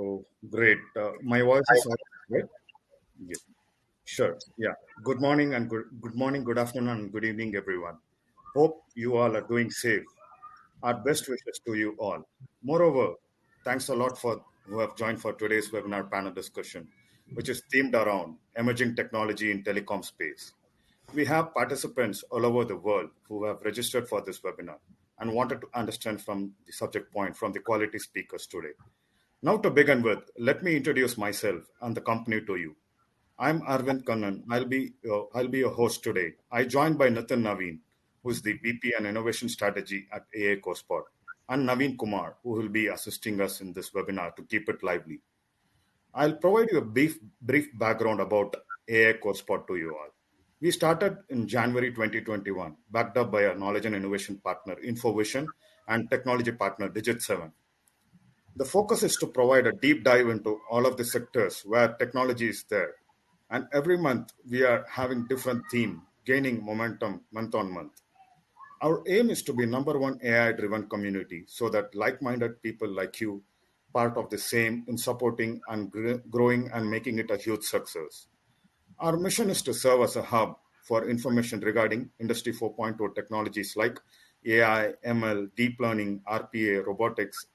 So great. My voice is all right. Yeah, sure. Yeah. Good morning and good morning, good afternoon, and good evening, everyone. Hope you all are doing safe. Our best wishes to you all. Moreover, thanks a lot for who have joined for today's webinar panel discussion, which is themed around emerging technology in telecom space. We have participants all over the world who have registered for this webinar and wanted to understand from the subject point from the quality speakers today. Now, to begin with, let me introduce myself and the company to you. I'm Arvind Kannan. I'll be your host today. I joined by Nitin Naveen, who is the VP and Innovation Strategy at AA CoSpot, and Naveen Kumar, who will be assisting us in this webinar to keep it lively. I'll provide you a brief background about AI CoSpot to you all. We started in January 2021, backed up by our knowledge and innovation partner InfoVision and technology partner Digit7. The focus is to provide a deep dive into all of the sectors where technology is there. And every month we are having different theme, gaining momentum month on month. Our aim is to be number one AI driven community so that like-minded people like you part of the same in supporting and growing and making it a huge success. Our mission is to serve as a hub for information regarding Industry 4.0 technologies like AI, ML, deep learning, RPA, robotics,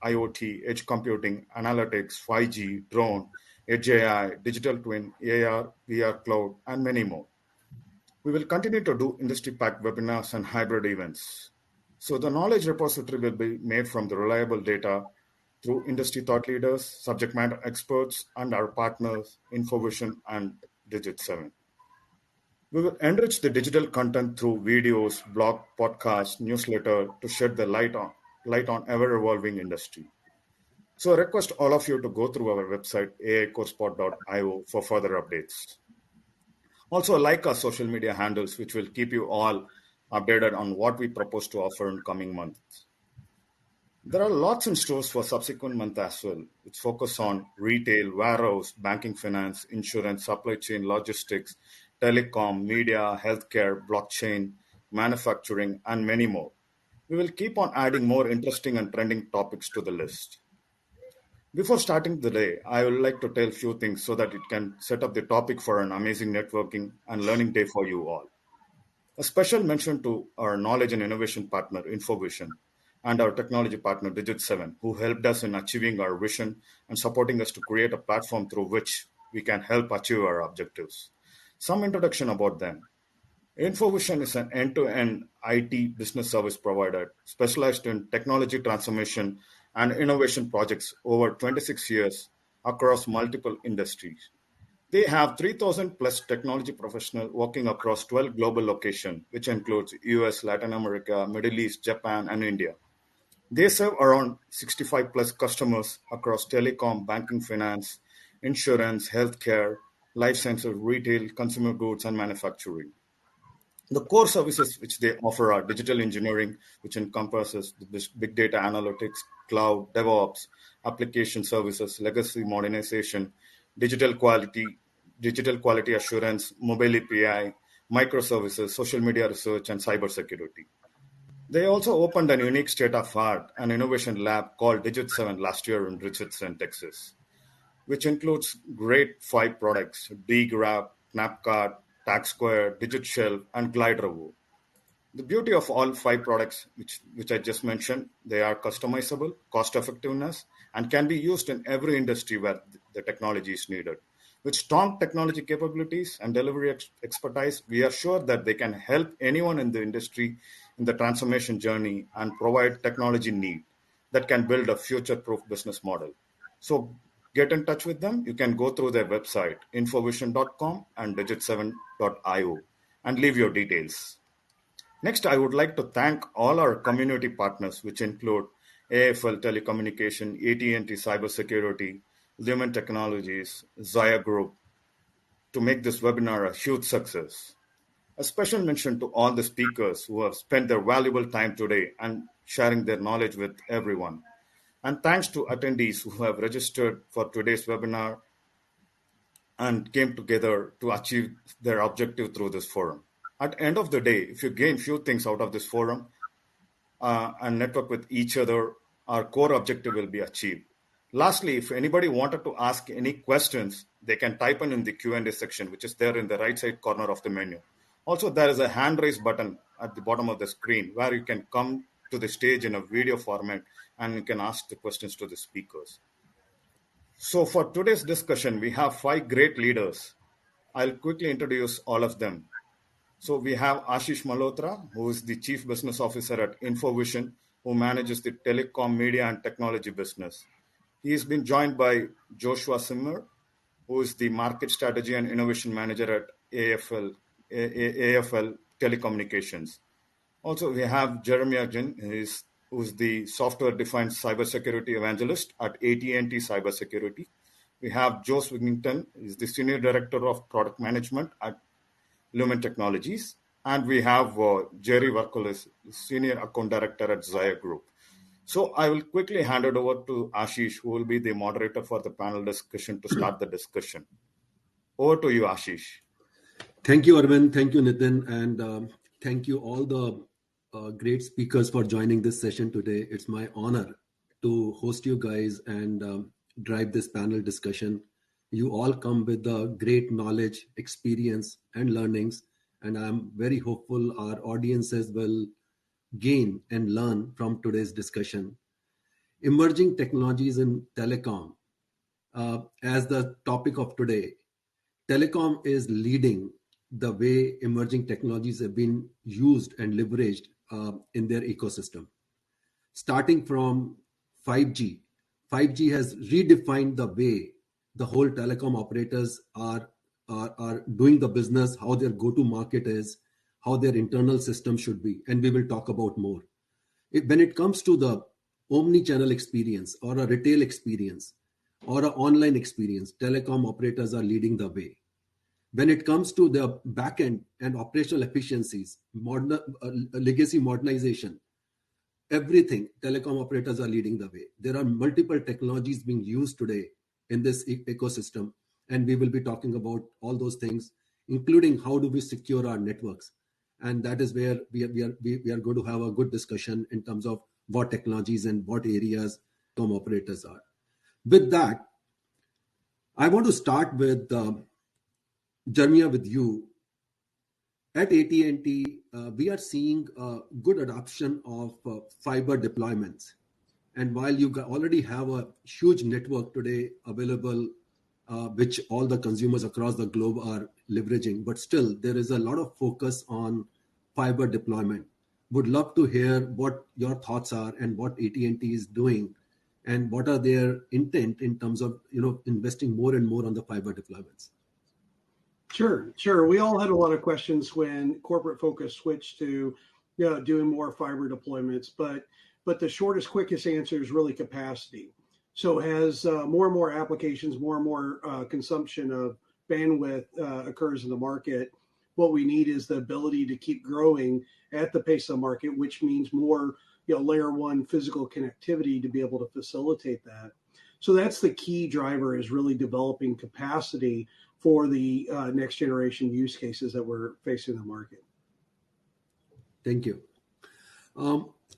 IoT, edge computing, analytics, 5G, drone, edge AI, digital twin, AR, VR cloud, and many more. We will continue to do industry packed webinars and hybrid events. So the knowledge repository will be made from the reliable data through industry thought leaders, subject matter experts, and our partners, InfoVision and Digit7. We will enrich the digital content through videos, blog, podcasts, newsletter to shed the light on ever-evolving industry. So I request all of you to go through our website, aicorespot.io, for further updates. Also, like our social media handles, which will keep you all updated on what we propose to offer in coming months. There are lots in stores for subsequent month as well, which focus on retail, warehouse, banking, finance, insurance, supply chain, logistics, telecom, media, healthcare, blockchain, manufacturing, and many more. We will keep on adding more interesting and trending topics to the list. Before starting the day, I would like to tell a few things so that it can set up the topic for an amazing networking and learning day for you all. A special mention to our knowledge and innovation partner, InfoVision, and our technology partner, Digit7, who helped us in achieving our vision and supporting us to create a platform through which we can help achieve our objectives. Some introduction about them. InfoVision is an end-to-end IT business service provider specialized in technology transformation and innovation projects over 26 years across multiple industries. They have 3,000 plus technology professionals working across 12 global locations, which includes US, Latin America, Middle East, Japan, and India. They serve around 65 plus customers across telecom, banking, finance, insurance, healthcare, life sciences, retail, consumer goods, and manufacturing. The core services which they offer are digital engineering, which encompasses this big data analytics, cloud, DevOps, application services, legacy modernization, digital quality, digital quality assurance, mobile API, microservices, social media research, and cybersecurity. They also opened an unique state-of-art and innovation lab called Digit7 last year in Richardson, Texas, which includes great five products: dgraph, Knapcard, TagSquare, DigitShelf, and GlideRovo. The beauty of all five products, which I just mentioned, they are customizable, cost effectiveness, and can be used in every industry where the technology is needed. With strong technology capabilities and delivery expertise, we are sure that they can help anyone in the industry in the transformation journey and provide technology need that can build a future-proof business model. So get in touch with them. You can go through their website, infovision.com and digit7.io, and leave your details. Next, I would like to thank all our community partners, which include AFL Telecommunication, AT&T Cybersecurity, Lumen Technologies, Zaya Group, to make this webinar a huge success. A special mention to all the speakers who have spent their valuable time today and sharing their knowledge with everyone. And thanks to attendees who have registered for today's webinar and came together to achieve their objective through this forum. At the end of the day, if you gain few things out of this forum and network with each other, our core objective will be achieved. Lastly, if anybody wanted to ask any questions, they can type in the Q&A section, which is there in the right side corner of the menu. Also, there is a hand raise button at the bottom of the screen where you can come to the stage in a video format and you can ask the questions to the speakers. So for today's discussion, we have five great leaders. I'll quickly introduce all of them. So we have Ashish Malhotra, who is the Chief Business Officer at Infovision, who manages the telecom, media, and technology business. He has been joined by Joshua Simmer, who is the Market Strategy and Innovation Manager at AFL Telecommunications. Also, we have Jeremiah Jin, who's the software-defined cybersecurity evangelist at AT&T Cybersecurity. We have Joe Swigington, he's the Senior Director of Product Management at Lumen Technologies. And we have Jerry Varkulis, Senior Account Director at Zaya Group. So I will quickly hand it over to Ashish, who will be the moderator for the panel discussion to start the discussion. Over to you, Ashish. Thank you, Arvind. Thank you, Nitin. And thank you all the great speakers for joining this session today. It's my honor to host you guys and drive this panel discussion. You all come with great knowledge, experience, and learnings. And I'm very hopeful our audiences will gain and learn from today's discussion. Emerging technologies in telecom. As the topic of today, telecom is leading the way emerging technologies have been used and leveraged in their ecosystem. Starting from 5G, 5G has redefined the way the whole telecom operators are doing the business, how their go-to market is, how their internal system should be, and we will talk about more. When it comes to the omni-channel experience or a retail experience or an online experience, telecom operators are leading the way. When it comes to the backend and operational efficiencies, legacy modernization, everything, telecom operators are leading the way. There are multiple technologies being used today in this ecosystem, and we will be talking about all those things, including how do we secure our networks. And that is where we are going to have a good discussion in terms of what technologies and what areas telecom operators are. With that, I want to start with Jeremiah, with you. At AT&T, we are seeing a good adoption of fiber deployments. And while you already have a huge network today available, which all the consumers across the globe are leveraging, but still there is a lot of focus on fiber deployment. Would love to hear what your thoughts are and what AT&T is doing and what are their intent in terms of investing more and more on the fiber deployments. Sure. We all had a lot of questions when corporate focus switched to doing more fiber deployments, but the shortest, quickest answer is really capacity. So as more and more applications, more and more consumption of bandwidth occurs in the market, what we need is the ability to keep growing at the pace of the market, which means more layer one physical connectivity to be able to facilitate that. So that's the key driver, is really developing capacity for the next generation use cases that we're facing in the market. Thank you.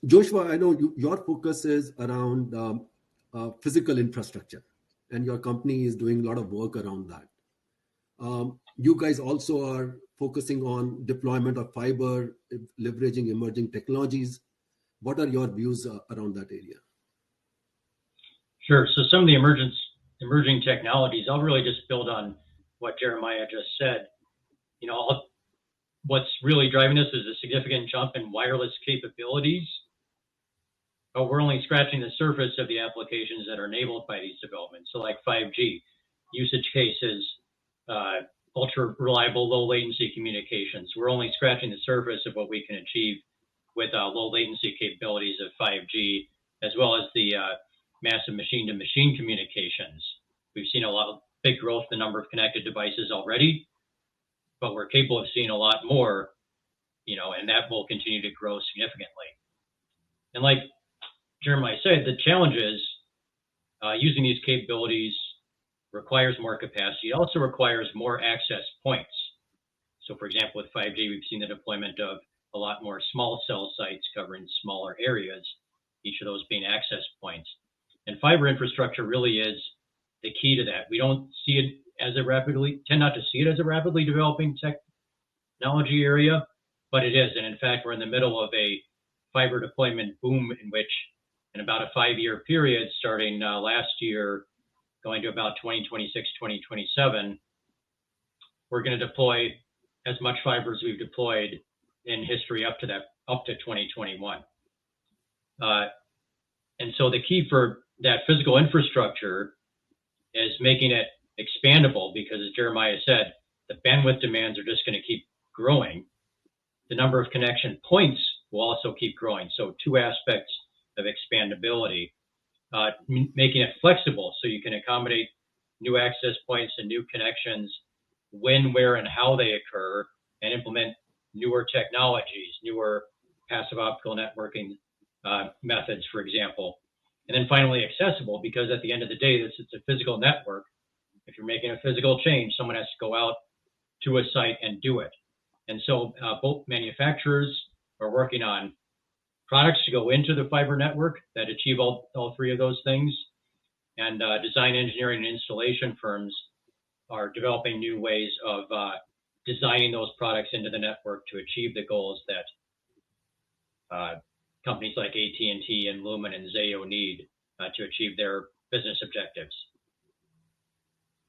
Joshua, I know your focus is around physical infrastructure, and your company is doing a lot of work around that. You guys also are focusing on deployment of fiber, leveraging emerging technologies. What are your views around that area? Sure. So some of the emerging technologies, I'll really just build on what Jeremiah just said. What's really driving this is a significant jump in wireless capabilities, but we're only scratching the surface of the applications that are enabled by these developments. So like 5G, usage cases, ultra reliable, low latency communications. We're only scratching the surface of what we can achieve with low latency capabilities of 5G, as well as the massive machine to machine communications. We've seen a lot of big growth in the number of connected devices already, but we're capable of seeing a lot more, and that will continue to grow significantly. And like Jeremiah said, the challenge is using these capabilities requires more capacity. It also requires more access points. So for example, with 5G, we've seen the deployment of a lot more small cell sites covering smaller areas, each of those being access points. And fiber infrastructure really is the key to that. We don't see it as tend not to see it as a rapidly developing technology area, but it is. And in fact, we're in the middle of a fiber deployment boom in which in about a 5-year period, starting last year, going to about 2026, 2027, we're going to deploy as much fiber as we've deployed in history up to 2021. And so the key for that physical infrastructure is making it expandable, because as Jeremiah said, the bandwidth demands are just going to keep growing. The number of connection points will also keep growing. So 2 aspects of expandability, making it flexible so you can accommodate new access points and new connections when, where, and how they occur, and implement newer technologies, newer passive optical networking methods, for example. And then finally, accessible, because at the end of the day, it's a physical network. If you're making a physical change, someone has to go out to a site and do it. And so both manufacturers are working on products to go into the fiber network that achieve all 3 of those things. And design, engineering, and installation firms are developing new ways of designing those products into the network to achieve the goals that companies like AT&T and Lumen and Zayo need to achieve their business objectives.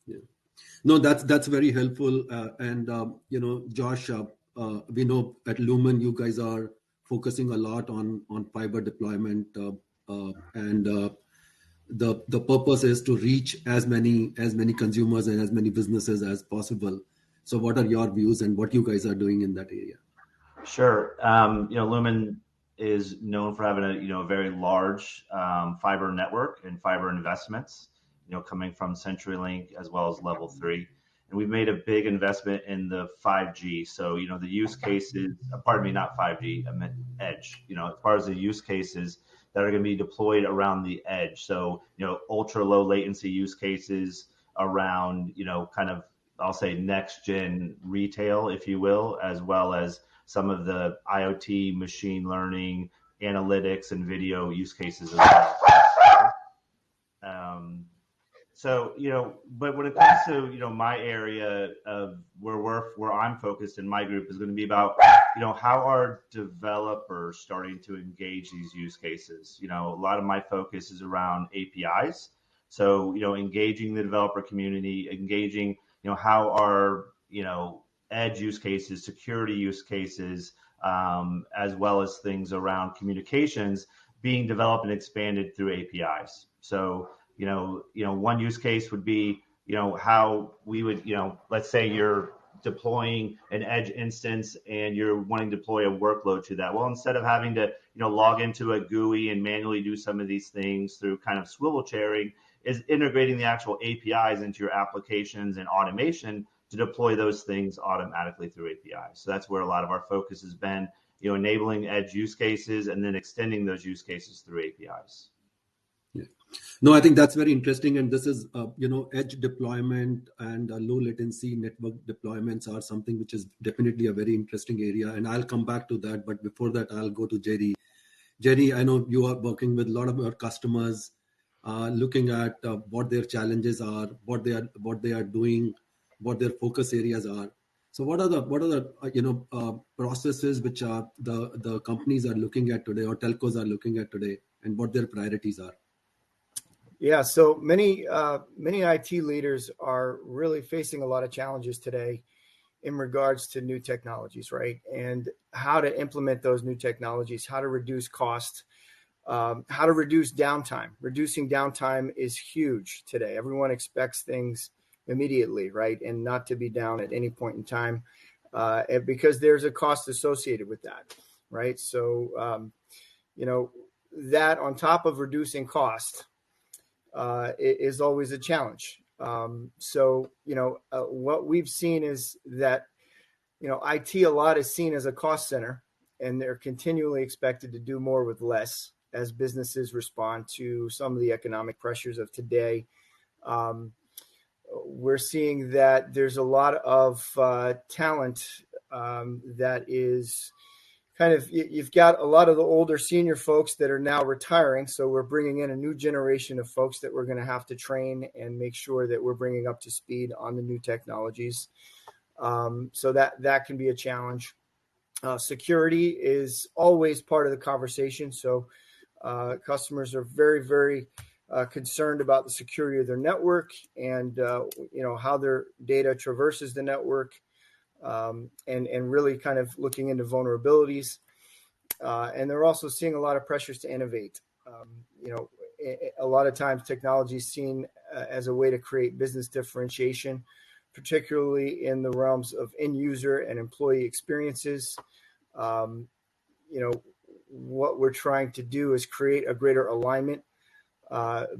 Yeah. No, that's very helpful. And Josh, we know at Lumen you guys are focusing a lot on fiber deployment, and the purpose is to reach as many consumers and as many businesses as possible. So, what are your views and what you guys are doing in that area? Sure. Lumen is known for having a very large fiber network and fiber investments, coming from CenturyLink as well as Level 3. And we've made a big investment in the 5G. So, the use cases, pardon me, not 5G, I meant edge, as far as the use cases that are going to be deployed around the edge. So, ultra low latency use cases around, kind of, I'll say next gen retail, if you will, as well as some of the IoT, machine learning, analytics, and video use cases as well. But when it comes to, my area of where I'm focused in my group is going to be about, how are developers starting to engage these use cases? A lot of my focus is around APIs. So, engaging the developer community, engaging, how are, edge use cases, security use cases, as well as things around communications being developed and expanded through APIs. So, one use case would be, how we would, let's say you're deploying an edge instance and you're wanting to deploy a workload to that. Well, instead of having to, log into a GUI and manually do some of these things through kind of swivel chairing, is integrating the actual APIs into your applications and automation to deploy those things automatically through APIs. So that's where a lot of our focus has been, enabling edge use cases and then extending those use cases through APIs. Yeah. No, I think that's very interesting. And this is, edge deployment and low latency network deployments are something which is definitely a very interesting area. And I'll come back to that. But before that, I'll go to Jerry. Jerry, I know you are working with a lot of your customers, looking at what their challenges are, what they are doing, what their focus areas are. So what are the processes which are the companies are looking at today, or telcos are looking at today, and what their priorities are? Yeah, so many IT leaders are really facing a lot of challenges today in regards to new technologies, right? And how to implement those new technologies, how to reduce cost, how to reduce downtime. Reducing downtime is huge today. Everyone expects things immediately, right? And not to be down at any point in time, because there's a cost associated with that, right? So, that on top of reducing cost is always a challenge. What we've seen is that, IT a lot is seen as a cost center, and they're continually expected to do more with less as businesses respond to some of the economic pressures of today. We're seeing that there's a lot of talent that is you've got a lot of the older senior folks that are now retiring. So we're bringing in a new generation of folks that we're going to have to train and make sure that we're bringing up to speed on the new technologies. So that can be a challenge. Security is always part of the conversation. So customers are very, very concerned about the security of their network and how their data traverses the network, and really kind of looking into vulnerabilities. And they're also seeing a lot of pressures to innovate. A lot of times technology is seen as a way to create business differentiation, particularly in the realms of end user and employee experiences. What we're trying to do is create a greater alignment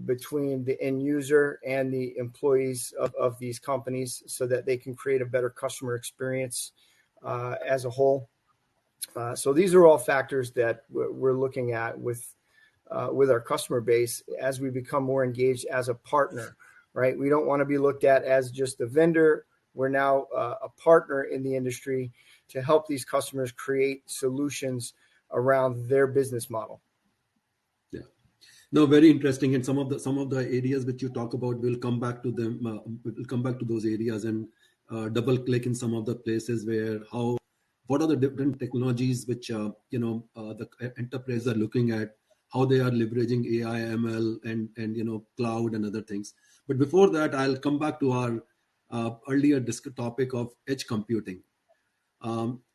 between the end user and the employees of these companies so that they can create a better customer experience as a whole. So these are all factors that we're looking at with our customer base as we become more engaged as a partner, right? We don't want to be looked at as just a vendor. We're now a partner in the industry to help these customers create solutions around their business model. Yeah, no, very interesting. And some of the areas which you talk about, we'll come back to them. We'll come back to those areas and double click in some of the places what are the different technologies which the enterprise are looking at, how they are leveraging AI, ML, and cloud and other things. But before that, I'll come back to our earlier topic of edge computing.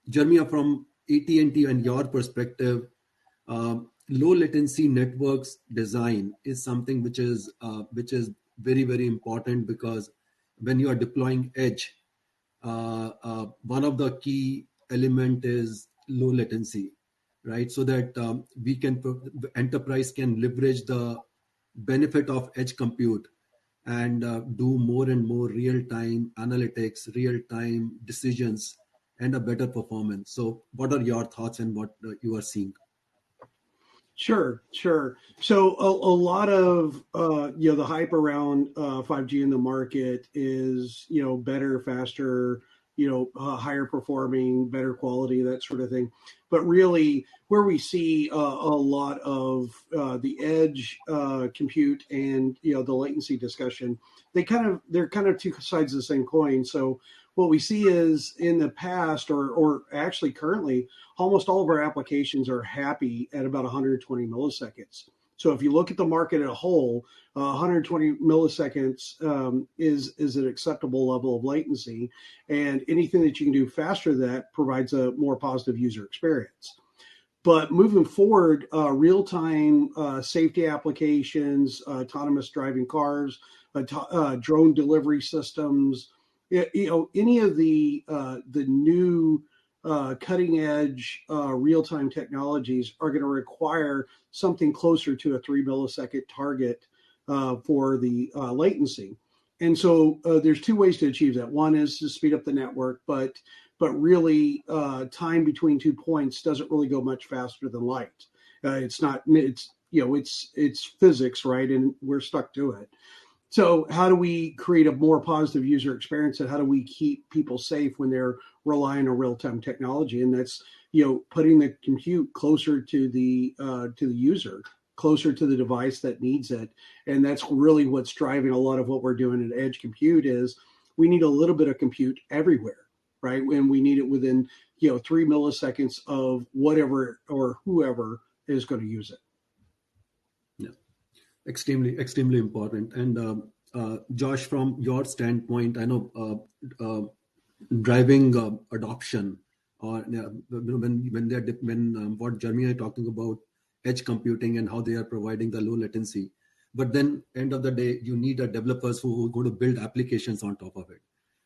Jeremiah, from AT&T and your perspective, low latency networks design is something which is very, very important, because when you are deploying edge, one of the key element is low latency, right? So that the enterprise can leverage the benefit of edge compute and do more and more real-time analytics, real-time decisions, and a better performance. So what are your thoughts and what you are seeing? Sure. So a lot of the hype around 5G in the market is better, faster, higher performing, better quality, that sort of thing. But really, where we see a lot of the edge compute and the latency discussion, they're kind of two sides of the same coin. So what we see is in the past, or actually currently, almost all of our applications are happy at about 120 milliseconds. So if you look at the market as a whole, 120 milliseconds is an acceptable level of latency, and anything that you can do faster than that provides a more positive user experience. But moving forward, real-time safety applications, autonomous driving cars, drone delivery systems, any of the new cutting edge real-time technologies are going to require something closer to a 3 millisecond target for the latency. And so there's two ways to achieve that. One is to speed up the network, but really time between 2 points doesn't really go much faster than light. It's physics, right? And we're stuck to it. So how do we create a more positive user experience, and how do we keep people safe when they're relying on real-time technology? And that's putting the compute closer to the user, closer to the device that needs it. And that's really what's driving a lot of what we're doing in edge compute. Is we need a little bit of compute everywhere, right? And we need it within 3 milliseconds of whatever or whoever is going to use it. Extremely important. And Josh, from your standpoint, I know driving adoption, or when what Jeremy are talking about edge computing and how they are providing the low latency, but then end of the day you need developers who are going to build applications on top of it,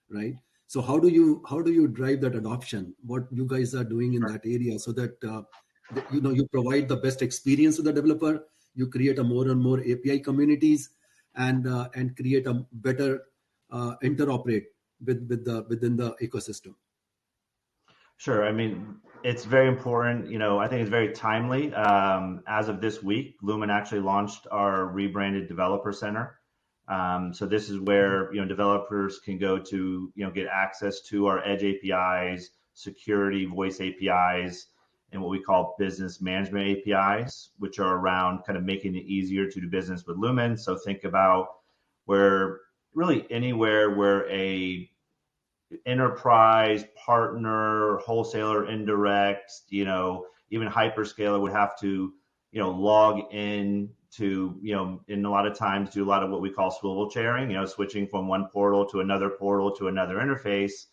right? So how do you drive that adoption? What you guys are doing in that area so that you provide the best experience to the developer, you create a more and more API communities, and create a better interoperate within the ecosystem. Sure. I mean, it's very important. I think it's very timely. As of this week, Lumen actually launched our rebranded developer center. So this is where developers can go to get access to our edge APIs, security, voice APIs, and what we call business management APIs, which are around kind of making it easier to do business with Lumen. So think about where really anywhere where a enterprise partner, wholesaler, indirect, even hyperscaler would have to, log in to, in a lot of times do a lot of what we call swivel chairing, switching from one portal to another interface.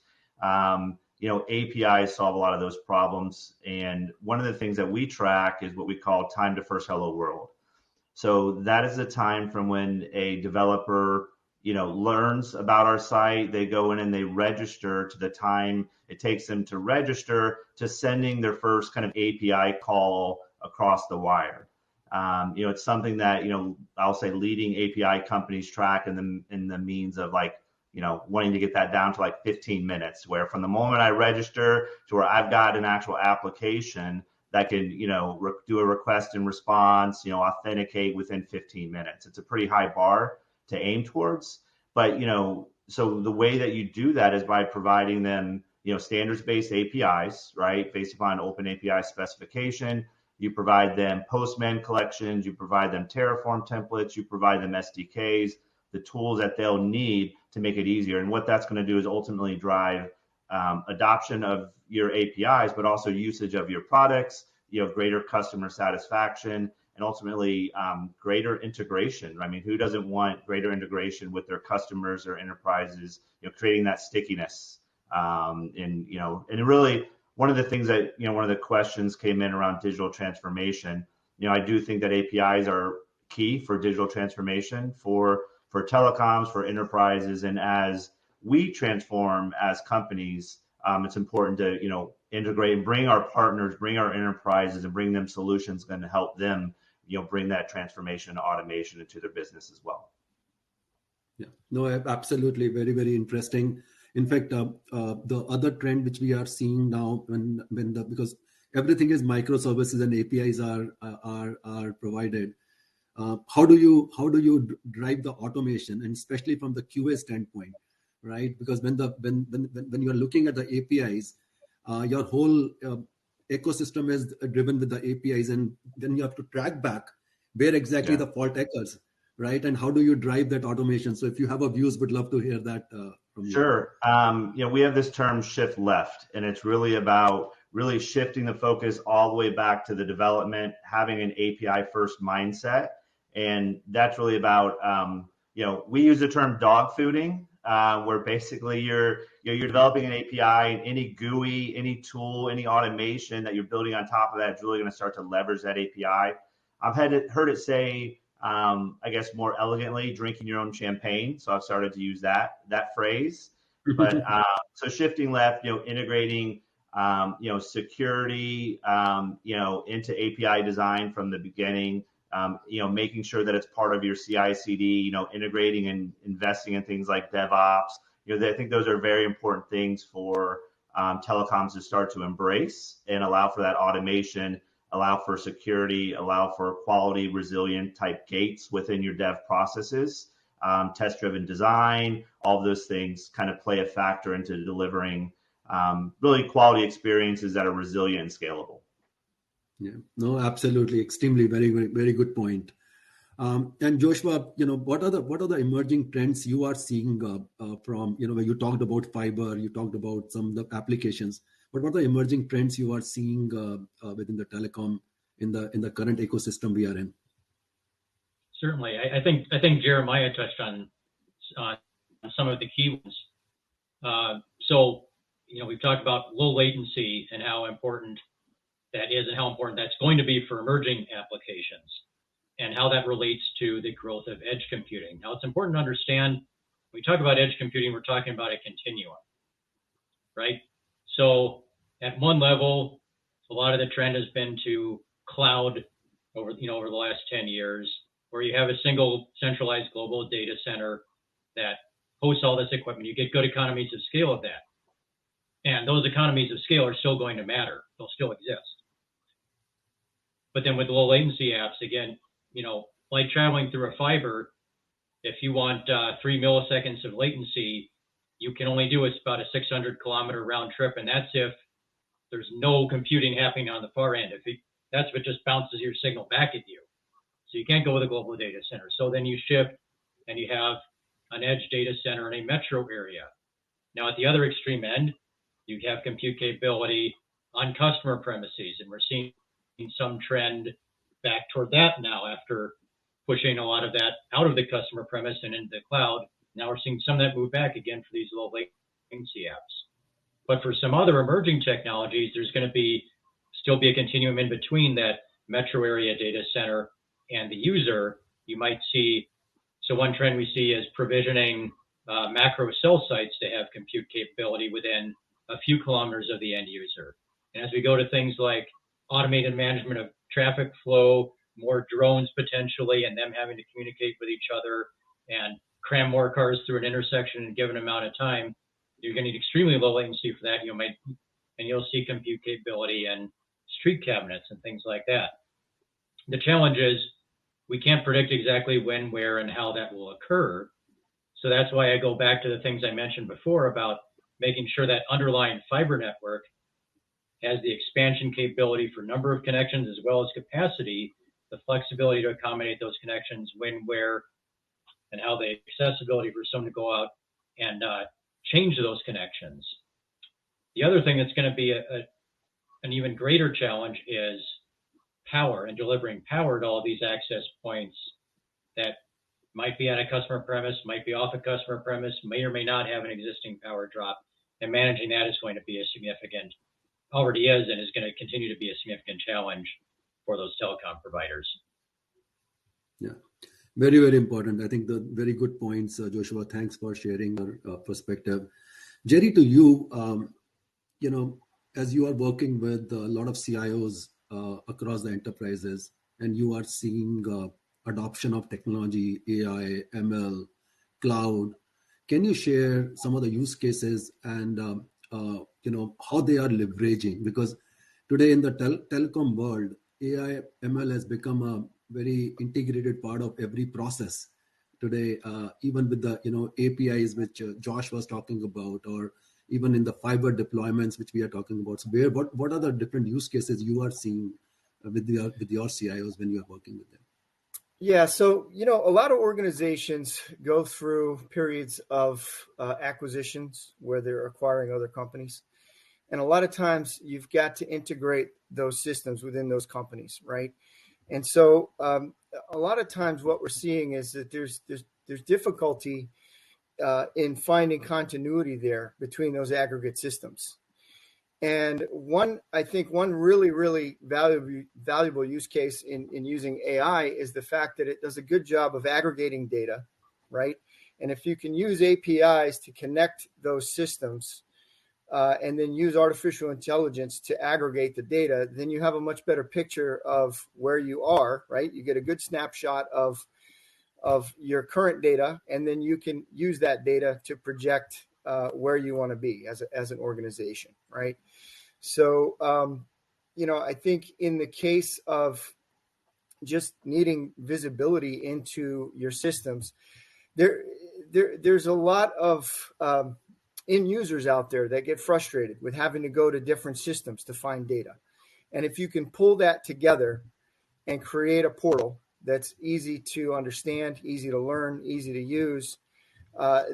APIs solve a lot of those problems. And one of the things that we track is what we call time to first hello world. So that is the time from when a developer, learns about our site, they go in and they register, to the time it takes them to register to sending their first kind of API call across the wire. It's something that, I'll say leading API companies track in the means of wanting to get that down to 15 minutes, where from the moment I register to where I've got an actual application that can, do a request and response, authenticate within 15 minutes. It's a pretty high bar to aim towards. But, so the way that you do that is by providing them, standards-based APIs, right? Based upon open API specification. You provide them Postman collections, you provide them Terraform templates, you provide them SDKs, the tools that they'll need to make it easier. And what that's going to do is ultimately drive adoption of your APIs, but also usage of your products, greater customer satisfaction, and ultimately greater integration. I mean, who doesn't want greater integration with their customers or enterprises, creating that stickiness. And really one of the things that, one of the questions came in around digital transformation. I do think that APIs are key for digital transformation for telecoms, for enterprises. And as we transform as companies, it's important to, integrate and bring our partners, bring our enterprises, and bring them solutions going to help them, bring that transformation and automation into their business as well. Yeah, no, absolutely. Very, very interesting. In fact, the other trend which we are seeing now, because everything is microservices and APIs are provided. How do you drive the automation, and especially from the QA standpoint, right? Because when you are looking at the APIs, your whole ecosystem is driven with the APIs, and then you have to track back where exactly the fault occurs, right? And how do you drive that automation? So if you have a views, would love to hear that from you. Sure. We have this term shift left, and it's really about really shifting the focus all the way back to the development, having an API first mindset. And that's really about, we use the term dog fooding, where basically you're developing an API, and any GUI, any tool, any automation that you're building on top of that is really going to start to leverage that API. I've heard it say, I guess more elegantly, drinking your own champagne. So I've started to use that phrase. But so shifting left, integrating, security, into API design from the beginning. Making sure that it's part of your CI/CD, integrating and investing in things like DevOps. I think those are very important things for telecoms to start to embrace and allow for that automation, allow for security, allow for quality, resilient type gates within your dev processes, test-driven design. All of those things kind of play a factor into delivering really quality experiences that are resilient and scalable. Yeah, no, absolutely. Extremely, very, very good point. And Joshua, what are the emerging trends you are seeing from, when you talked about fiber, you talked about some of the applications, but what are the emerging trends you are seeing within the telecom in the current ecosystem we are in? Certainly. I think Jeremiah touched on some of the key ones. So, we've talked about low latency and how important that is and how important that's going to be for emerging applications and how that relates to the growth of edge computing. Now, it's important to understand when we talk about edge computing, we're talking about a continuum, right? So at one level, a lot of the trend has been to cloud over the last 10 years, where you have a single centralized global data center that hosts all this equipment. You get good economies of scale of that. And those economies of scale are still going to matter. They'll still exist. But then with low latency apps, again, like traveling through a fiber, if you want 3 milliseconds of latency, you can only do about a 600 kilometer round trip. And that's if there's no computing happening on the far end. That's what just bounces your signal back at you. So you can't go with a global data center. So then you shift and you have an edge data center in a metro area. Now at the other extreme end, you have compute capability on customer premises, and we're seeing some trend back toward that now after pushing a lot of that out of the customer premise and into the cloud. Now we're seeing some of that move back again for these low latency apps. But for some other emerging technologies, there's going to still be a continuum in between that metro area data center and the user. You might see, so one trend we see is provisioning macro cell sites to have compute capability within a few kilometers of the end user. And as we go to things like automated management of traffic flow, more drones potentially, and them having to communicate with each other and cram more cars through an intersection in a given amount of time, you're going to need extremely low latency for that. You'll see compute capability and street cabinets and things like that. The challenge is we can't predict exactly when, where, and how that will occur. So that's why I go back to the things I mentioned before about making sure that underlying fiber network has the expansion capability for number of connections as well as capacity, the flexibility to accommodate those connections when, where, and how the accessibility for someone to go out and change those connections. The other thing that's going to be an even greater challenge is power and delivering power to all these access points that might be on a customer premise, might be off a customer premise, may or may not have an existing power drop. And managing that is going to be already is, and is going to continue to be a significant challenge for those telecom providers. Yeah, very, very important. I think the very good points, Joshua. Thanks for sharing your perspective. Jerry, to you, as you are working with a lot of CIOs across the enterprises, and you are seeing adoption of technology, AI, ML, cloud, can you share some of the use cases and how they are leveraging? Because today in the telecom world, AI, ML has become a very integrated part of every process today, even with the APIs which Josh was talking about, or even in the fiber deployments which we are talking about. So what are the different use cases you are seeing with your CIOs when you are working with them? Yeah, so a lot of organizations go through periods of acquisitions where they're acquiring other companies, and a lot of times you've got to integrate those systems within those companies, right? And so a lot of times what we're seeing is that there's difficulty in finding continuity there between those aggregate systems. And I think one really, really valuable use case in using AI is the fact that it does a good job of aggregating data, right? And if you can use APIs to connect those systems and then use artificial intelligence to aggregate the data, then you have a much better picture of where you are, right? You get a good snapshot of your current data, and then you can use that data to project where you want to be as an organization, right? So, I think in the case of just needing visibility into your systems, there's a lot of end users out there that get frustrated with having to go to different systems to find data. And if you can pull that together and create a portal that's easy to understand, easy to learn, easy to use,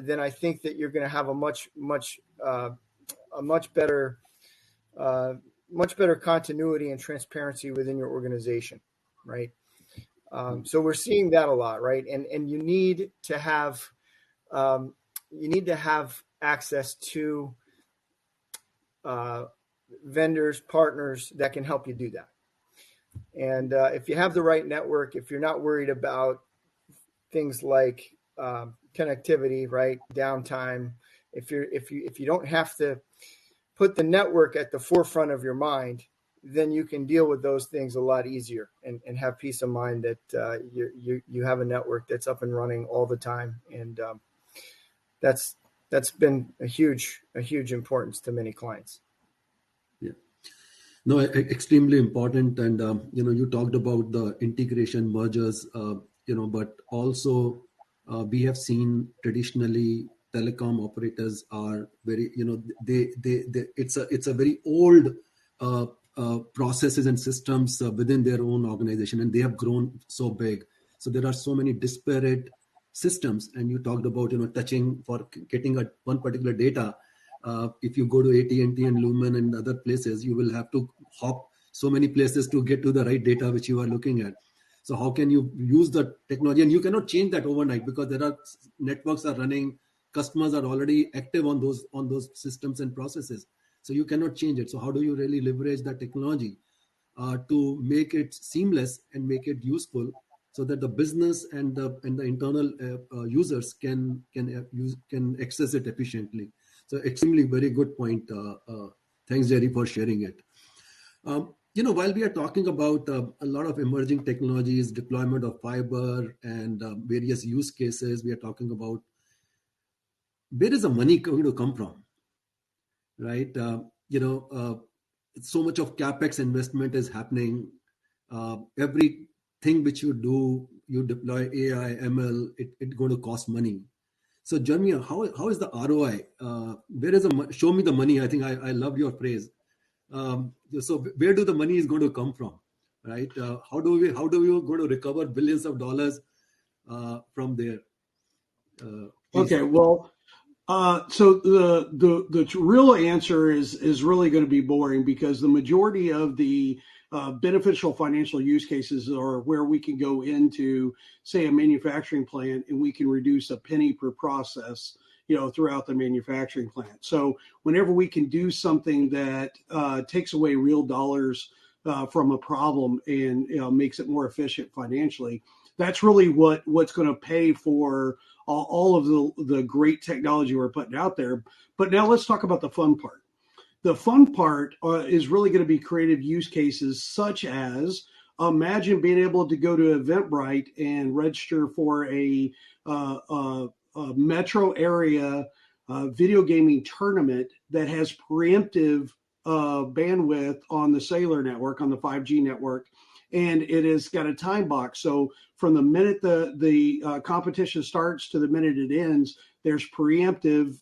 then I think that you're going to have a much better continuity and transparency within your organization, right? So we're seeing that a lot, right? And you need to have access to vendors, partners that can help you do that. And if you have the right network, if you're not worried about things like connectivity, right, downtime, if you don't have to put the network at the forefront of your mind, then you can deal with those things a lot easier and have peace of mind that you have a network that's up and running all the time. And that's been a huge importance to many clients. Yeah, no, extremely important. And you talked about the integration mergers, but also we have seen traditionally telecom operators are very, it's a very old processes and systems within their own organization, and they have grown so big. So there are so many disparate systems, and you talked about touching for getting one particular data. If you go to AT&T and Lumen and other places, you will have to hop so many places to get to the right data which you are looking at. So how can you use the technology? And you cannot change that overnight, because there are networks are running, customers are already active on those systems and processes. So you cannot change it. So how do you really leverage that technology to make it seamless and make it useful, so that the business and the internal users can access it efficiently? So extremely very good point. Thanks, Jerry, for sharing it. While we are talking about a lot of emerging technologies, deployment of fiber and various use cases, we are talking about where is the money going to come from, right? So much of capex investment is happening. Everything which you do, you deploy AI, ML, it's going to cost money. So, Jeremy, how is the ROI? Where is show me the money? I think I love your phrase. So where do the money is going to come from, right? How do we going to recover billions of dollars from there? Okay, well, so the real answer is really going to be boring, because the majority of the beneficial financial use cases are where we can go into, say, a manufacturing plant, and we can reduce a penny per process, throughout the manufacturing plant. So whenever we can do something that takes away real dollars from a problem and makes it more efficient financially, that's really what's going to pay for all of the great technology we're putting out there. But now let's talk about the fun part. The fun part is really going to be creative use cases, such as, imagine being able to go to Eventbrite and register for a metro area video gaming tournament that has preemptive bandwidth on the cellular network, on the 5G network, and it has got a time box. So from the minute the competition starts to the minute it ends, there's preemptive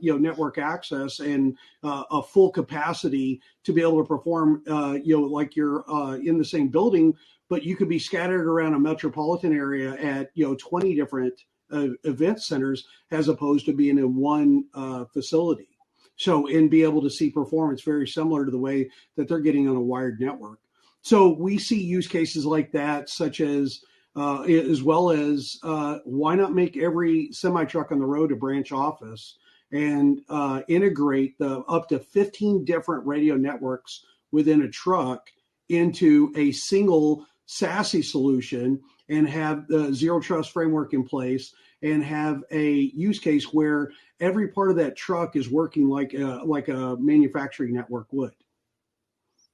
network access and a full capacity to be able to perform like you're in the same building, but you could be scattered around a metropolitan area at 20 different event centers, as opposed to being in one facility. So, and be able to see performance very similar to the way that they're getting on a wired network. So we see use cases like that, such as well as why not make every semi truck on the road a branch office, and integrate the up to 15 different radio networks within a truck into a single SASE solution, and have the zero trust framework in place, and have a use case where every part of that truck is working like a manufacturing network would.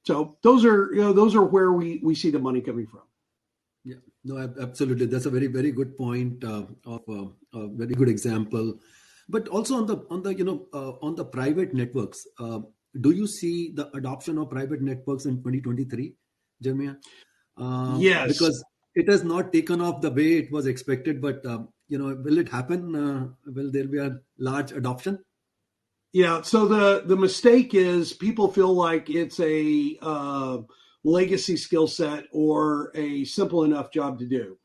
So those are where we see the money coming from. Yeah, no, absolutely. That's a very, very good point of a very good example. But also on the private networks, do you see the adoption of private networks in 2023, Jeremiah? Yes, because it has not taken off the way it was expected. But will it happen? Will there be a large adoption? Yeah. So the mistake is people feel like it's a legacy skill set or a simple enough job to do.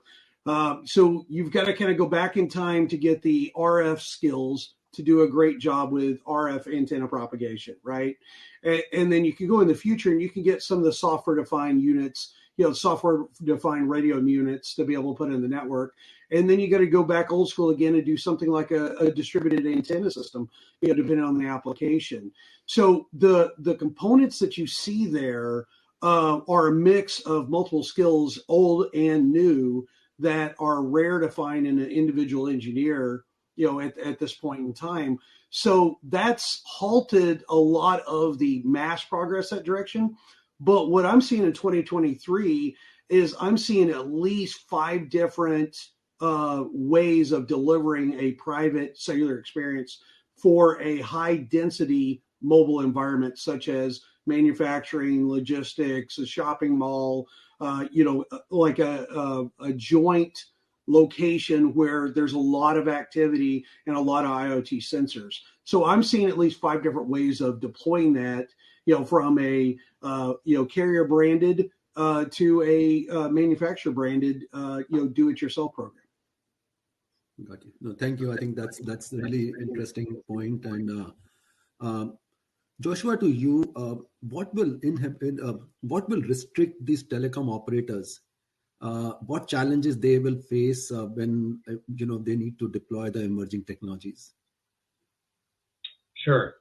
So you've got to kind of go back in time to get the RF skills to do a great job with RF antenna propagation, right? And then you can go in the future and you can get some of the software-defined units, software-defined radio units to be able to put in the network. And then you got to go back old school again and do something like a distributed antenna system, depending on the application. So the components that you see there are a mix of multiple skills, old and new, that are rare to find in an individual engineer, at this point in time. So that's halted a lot of the mass progress that direction. But what I'm seeing in 2023 is I'm seeing at least 5 different ways of delivering a private cellular experience for a high density mobile environment, such as manufacturing, logistics, a shopping mall, like a joint location where there's a lot of activity and a lot of IoT sensors. So I'm seeing at least 5 different ways of deploying that, from a carrier branded to a manufacturer branded do-it-yourself program. Got you. No, thank you. I think that's a really interesting point. And Joshua, to you, what will restrict these telecom operators? What challenges they will face when they need to deploy the emerging technologies? Sure.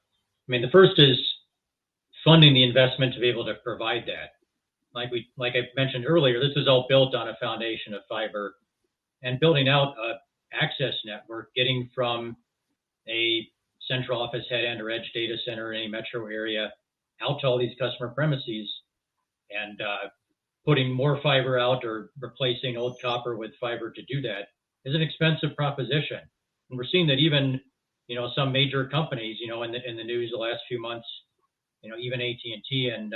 I mean, the first is funding the investment to be able to provide that. Like I mentioned earlier, this is all built on a foundation of fiber and building out a access network, getting from a central office head end or edge data center in a metro area out to all these customer premises, and putting more fiber out or replacing old copper with fiber to do that is an expensive proposition. And we're seeing that even some major companies in the news the last few months, even AT&T and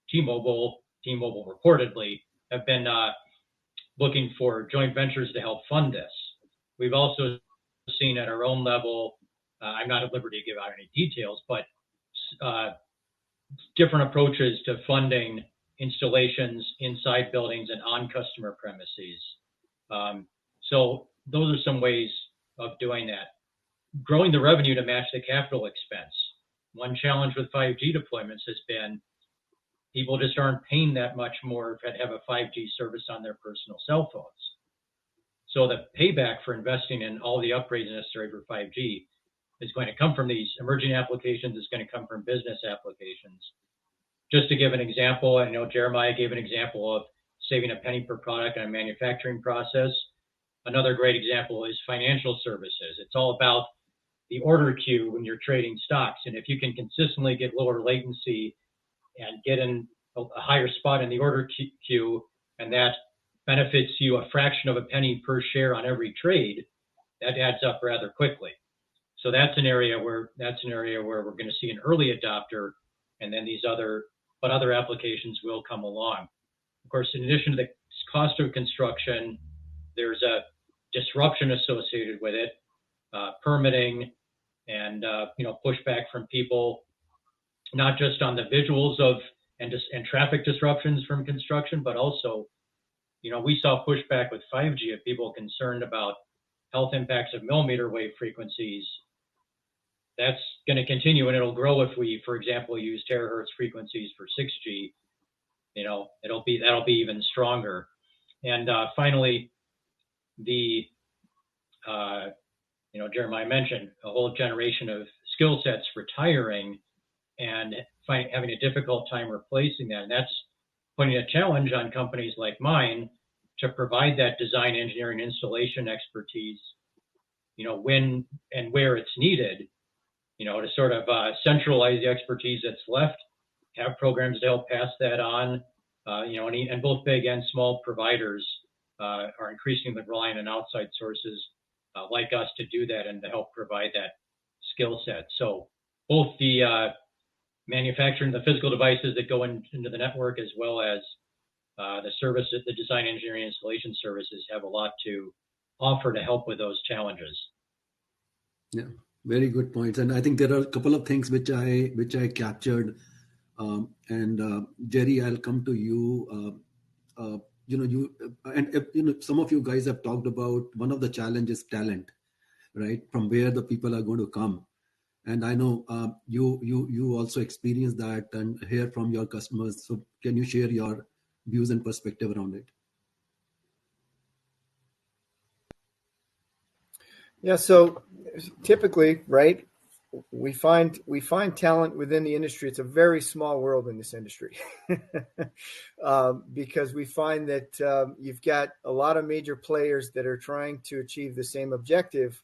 T-Mobile reportedly have been looking for joint ventures to help fund this. We've also seen at our own level, I'm not at liberty to give out any details, but different approaches to funding installations inside buildings and on customer premises. So those are some ways of doing that. Growing the revenue to match the capital expense. One challenge with 5G deployments has been people just aren't paying that much more to have a 5G service on their personal cell phones. So the payback for investing in all the upgrades necessary for 5G is going to come from these emerging applications, is going to come from business applications. Just to give an example, I know Jeremiah gave an example of saving a penny per product on a manufacturing process. Another great example is financial services. It's all about the order queue when you're trading stocks. And if you can consistently get lower latency and get in a higher spot in the order queue, and that benefits you a fraction of a penny per share on every trade, that adds up rather quickly. So that's an area where we're going to see an early adopter, and then other applications will come along. Of course, in addition to the cost of construction, there's a disruption associated with it, permitting, and pushback from people, not just on the visuals of and traffic disruptions from construction, but also, we saw pushback with 5G of people concerned about health impacts of millimeter wave frequencies. That's going to continue, and it'll grow if we, for example, use terahertz frequencies for 6G. That'll be even stronger. And finally, the Jeremiah mentioned a whole generation of skill sets retiring and having a difficult time replacing that. And that's putting a challenge on companies like mine to provide that design, engineering, installation expertise, when and where it's needed, to sort of centralize the expertise that's left, have programs to help pass that on, and both big and small providers are increasingly relying on outside sources like us to do that and to help provide that skill set. So both the manufacturing, the physical devices that go into the network, as well as the services, the design, engineering, installation services, have a lot to offer to help with those challenges. Yeah, very good points. And I think there are a couple of things which I captured. And Jerry, I'll come to you. Some of you guys have talked about one of the challenges, talent, right? From where the people are going to come. And I know you also experience that and hear from your customers. So can you share your views and perspective around it? Yeah. So typically, right, we find talent within the industry. It's a very small world in this industry because we find that you've got a lot of major players that are trying to achieve the same objective,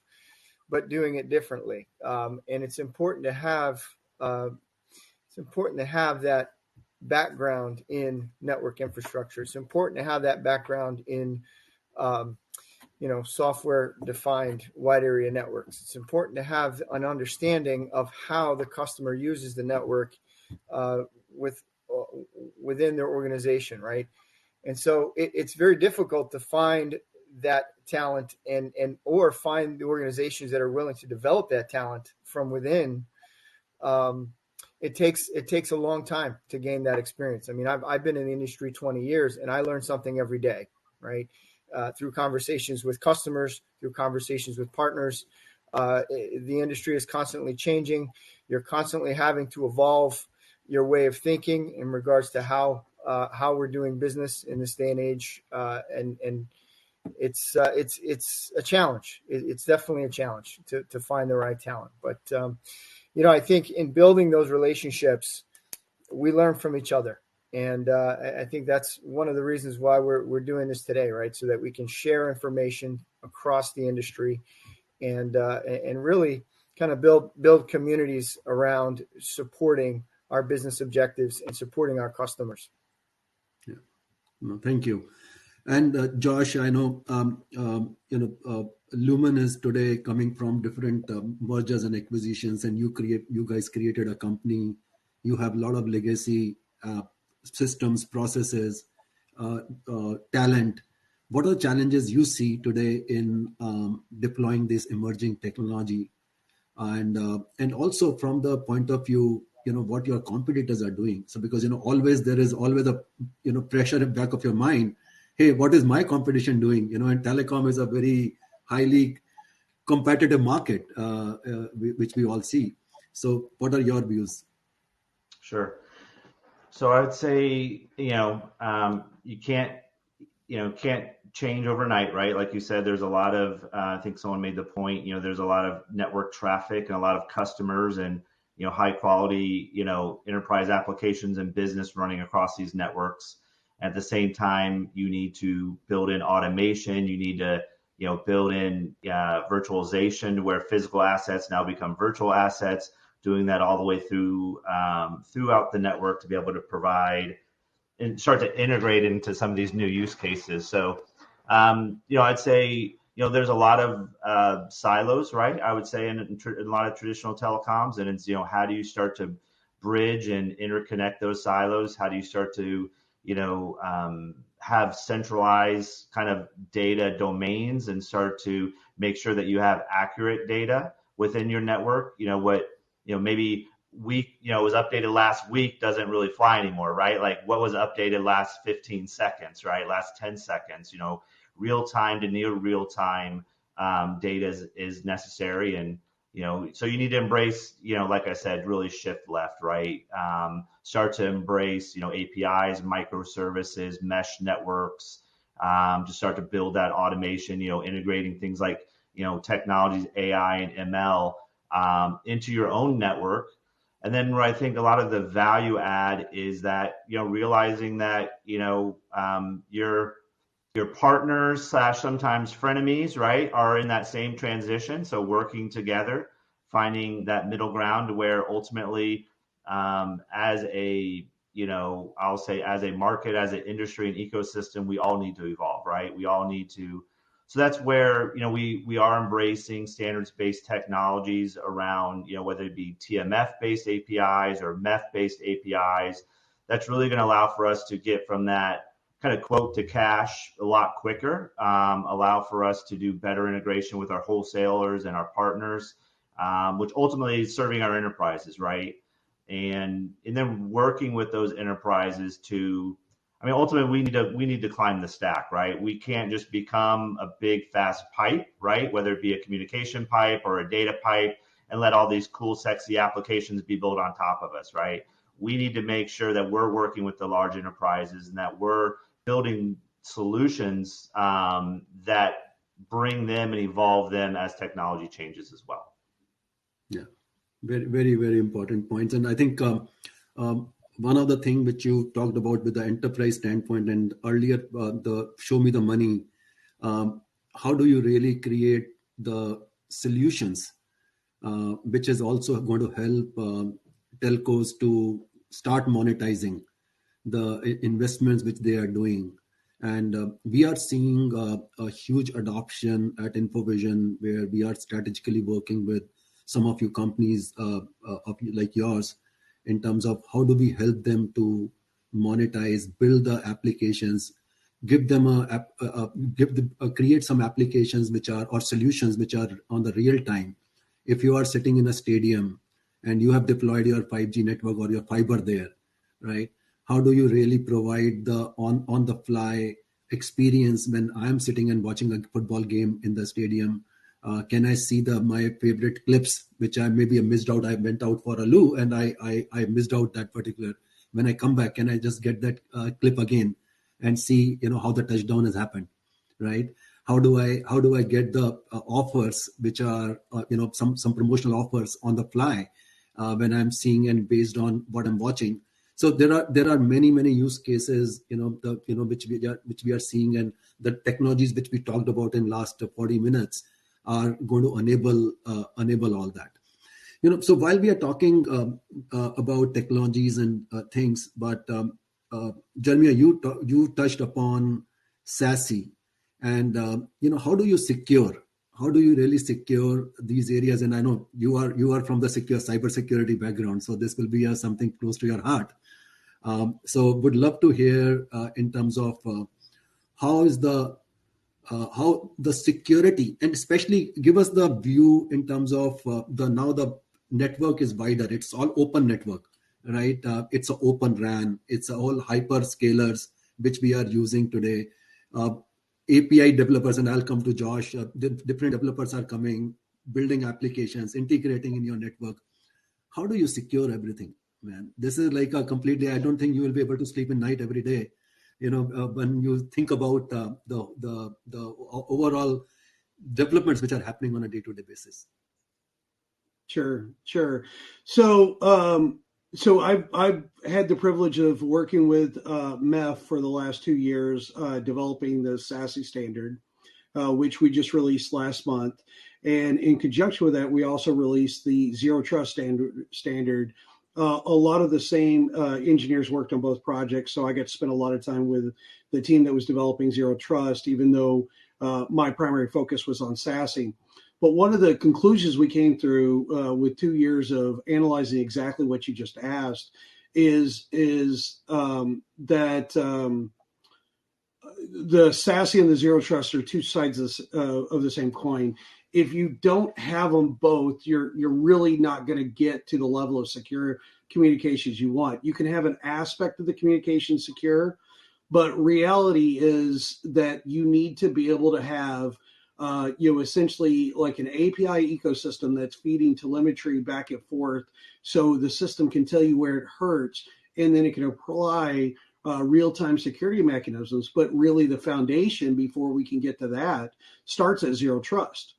but doing it differently. And it's important to have that background in network infrastructure. It's important to have that background in software-defined wide area networks. It's important to have an understanding of how the customer uses the network within their organization, right? And so it's very difficult to find that talent or find the organizations that are willing to develop that talent from within it takes a long time to gain that experience. I mean, I've been in the industry 20 years, and I learn something every day, right? Through conversations with customers, through conversations with partners. The industry is constantly changing. You're constantly having to evolve your way of thinking in regards to how we're doing business in this day and age, and it's a challenge. It's definitely a challenge to find the right talent. But I think in building those relationships, we learn from each other, and I think that's one of the reasons why we're doing this today, right? So that we can share information across the industry, and really kind of build communities around supporting our business objectives and supporting our customers. Yeah, no, thank you. And Josh, I know Lumen is today coming from different mergers and acquisitions, and you guys created a company. You have a lot of legacy systems, processes, talent. What are the challenges you see today in deploying this emerging technology, and also from the point of view, what your competitors are doing? So because there is always a pressure in the back of your mind. Hey, what is my competition doing? And telecom is a very highly competitive market, which we all see. So what are your views? Sure. So I would say, you can't change overnight, right? Like you said, there's a lot of, I think someone made the point, there's a lot of network traffic and a lot of customers and, high quality, enterprise applications and business running across these networks. At the same time, you need to build in automation. You need to, build in virtualization where physical assets now become virtual assets, doing that all the way through throughout the network to be able to provide and start to integrate into some of these new use cases. So, I'd say, there's a lot of silos, right? I would say in a lot of traditional telecoms, and it's, how do you start to bridge and interconnect those silos? How do you start to, have centralized kind of data domains and start to make sure that you have accurate data within your network? Maybe was updated last week doesn't really fly anymore, right? Like what was updated last 15 seconds, right? Last 10 seconds, real time to near real time data is necessary. And, so you need to embrace, like I said, really shift left, right? Start to embrace, APIs, microservices, mesh networks, to start to build that automation, integrating things like, technologies, AI and ML into your own network. And then where I think a lot of the value add is that, realizing that, your partners / sometimes frenemies, right, are in that same transition. So working together, finding that middle ground where ultimately, as a, I'll say as a market, as an industry and ecosystem, we all need to evolve, right? We all need to. So that's where, we are embracing standards-based technologies around, whether it be TMF-based APIs or MEF-based APIs. That's really going to allow for us to get from that kind of quote to cash a lot quicker, allow for us to do better integration with our wholesalers and our partners, which ultimately is serving our enterprises, right? And then working with those enterprises to, ultimately we need to climb the stack, right? We can't just become a big fast pipe, right? Whether it be a communication pipe or a data pipe and let all these cool, sexy applications be built on top of us, right? We need to make sure that we're working with the large enterprises and that we're building solutions that bring them and evolve them as technology changes as well. Yeah, very, very, very important points. And I think one of the things which you talked about with the enterprise standpoint and earlier, the show me the money, how do you really create the solutions, which is also going to help telcos to start monetizing the investments which they are doing. And we are seeing a huge adoption at InfoVision, where we are strategically working with some of you companies like yours in terms of how do we help them to monetize, build the applications, give them create some applications which are, or solutions which are on the real time. If you are sitting in a stadium, and you have deployed your 5G network or your fiber there, right? How do you really provide the on the fly experience when I'm sitting and watching a football game in the stadium? Can I see my favorite clips, which I maybe missed out? I went out for a loo and I missed out that particular. When I come back, can I just get that clip again and see how the touchdown has happened, right? How do I get the offers, which are some promotional offers on the fly when I'm seeing and based on what I'm watching? So there are many use cases which we are seeing, and the technologies which we talked about in last 40 minutes are going to enable all that. So while we are talking about technologies and things, but Jeremiah, you touched upon SASE, and how do you really secure these areas? And I know you are from the cybersecurity background, so this will be something close to your heart. So would love to hear in terms of how the security, and especially give us the view in terms of now the network is wider. It's all open network, right? It's an open RAN. It's all hyperscalers which we are using today. API developers, and I'll come to Josh. Different developers are coming, building applications, integrating in your network. How do you secure everything, man? This is like a completely. I don't think you will be able to sleep at night every day. When you think about the overall developments which are happening on a day-to-day basis. Sure. So I've had the privilege of working with MEF for the last 2 years, developing the SASE standard, which we just released last month. And in conjunction with that, we also released the Zero Trust standard. A lot of the same engineers worked on both projects, so I got to spend a lot of time with the team that was developing Zero Trust, even though my primary focus was on SASE. But one of the conclusions we came through with 2 years of analyzing exactly what you just asked is that the SASE and the Zero Trust are two sides of the same coin. If you don't have them both, you're really not going to get to the level of secure communications you want. You can have an aspect of the communication secure, but reality is that you need to be able to have essentially like an API ecosystem that's feeding telemetry back and forth, so the system can tell you where it hurts, and then it can apply real-time security mechanisms. But really, the foundation before we can get to that starts at Zero Trust.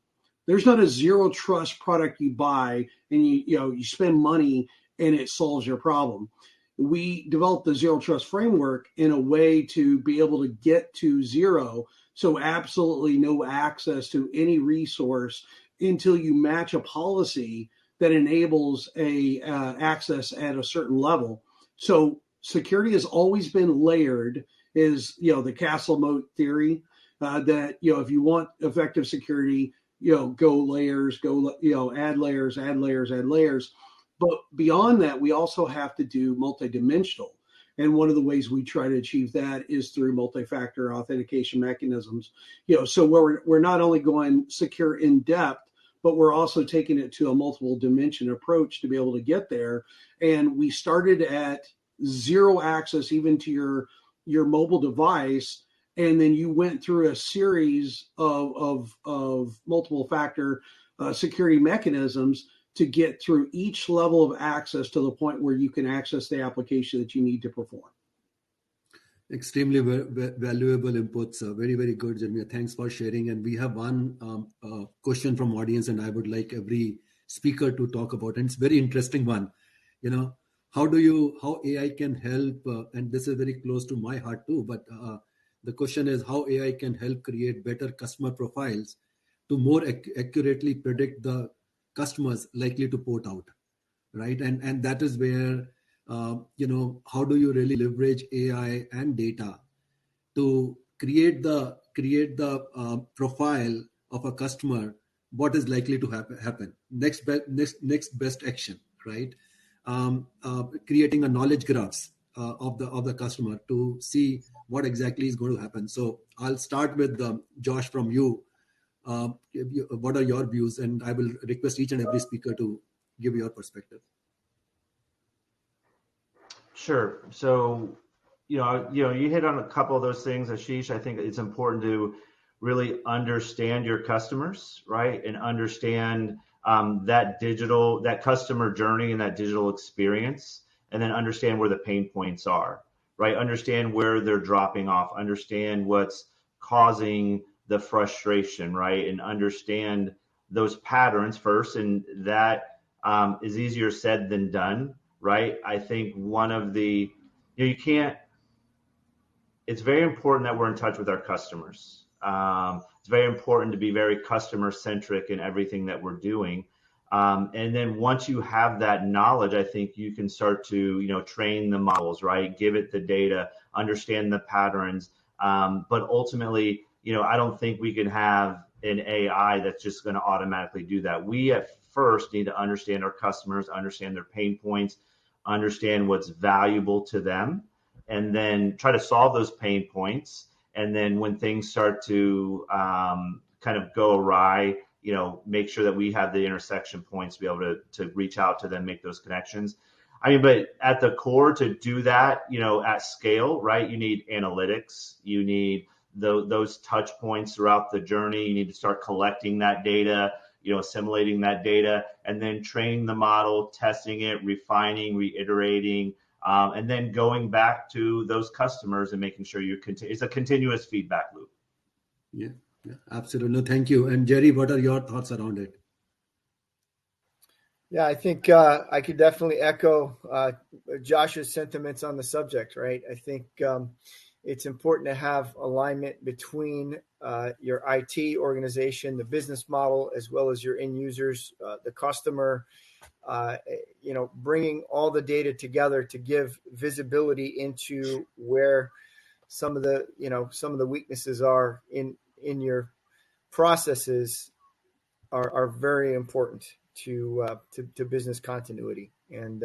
There's not a Zero Trust product you buy and you spend money and it solves your problem. We developed the Zero Trust framework in a way to be able to get to zero, so absolutely no access to any resource until you match a policy that enables a access at a certain level. So security has always been layered, is the castle moat theory, that if you want effective security, go layers, add layers. But beyond that, we also have to do multidimensional. And one of the ways we try to achieve that is through multi-factor authentication mechanisms. So we're not only going secure in depth, but we're also taking it to a multiple dimension approach to be able to get there. And we started at zero access even to your mobile device. And then you went through a series of multiple factor security mechanisms to get through each level of access to the point where you can access the application that you need to perform. Extremely valuable inputs. Very, very good, Jeremiah. Thanks for sharing. And we have one question from audience, and I would like every speaker to talk about. And it's a very interesting one. How AI can help, and this is very close to my heart too, but the question is how AI can help create better customer profiles to more accurately predict the customers likely to port out, right? And that is where, how do you really leverage AI and data to create the profile of a customer, what is likely to happen, next best action, right? Creating a knowledge graphs of the customer to see what exactly is going to happen. So I'll start with Josh from you. What are your views? And I will request each and every speaker to give your perspective. Sure. So, you hit on a couple of those things, Ashish. I think it's important to really understand your customers, right? And understand that customer journey and that digital experience, and then understand where the pain points are, right? Understand where they're dropping off, understand what's causing the frustration, right? And understand those patterns first. And that is easier said than done, right? I think one of the, you can't, it's very important that we're in touch with our customers. It's very important to be very customer centric in everything that we're doing. And then once you have that knowledge, I think you can start to, train the models, right? Give it the data, understand the patterns. But ultimately, I don't think we can have an AI that's just going to automatically do that. We at first need to understand our customers, understand their pain points, understand what's valuable to them, and then try to solve those pain points. And then when things start to kind of go awry, make sure that we have the intersection points to be able to reach out to them, make those connections. But at the core, to do that, at scale, right, you need analytics, you need those touch points throughout the journey. You need to start collecting that data, assimilating that data, and then training the model, testing it, refining, reiterating, and then going back to those customers and making sure it's a continuous feedback loop. Yeah, absolutely. No, thank you. And Jerry, what are your thoughts around it? Yeah, I think I could definitely echo Josh's sentiments on the subject, right? I think it's important to have alignment between your IT organization, the business model, as well as your end users, the customer, bringing all the data together to give visibility into where some of the weaknesses are in your processes are very important to business continuity. And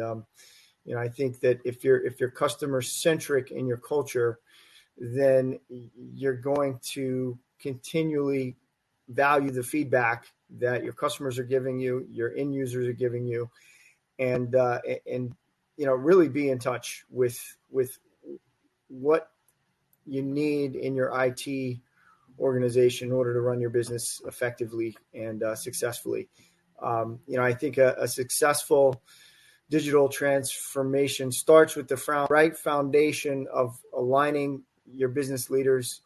I think that if you're customer centric in your culture, then you're going to continually value the feedback that your customers are giving you, your end users are giving you, and really be in touch with what you need in your IT organization in order to run your business effectively and successfully. I think a successful digital transformation starts with the right foundation of aligning your business leaders,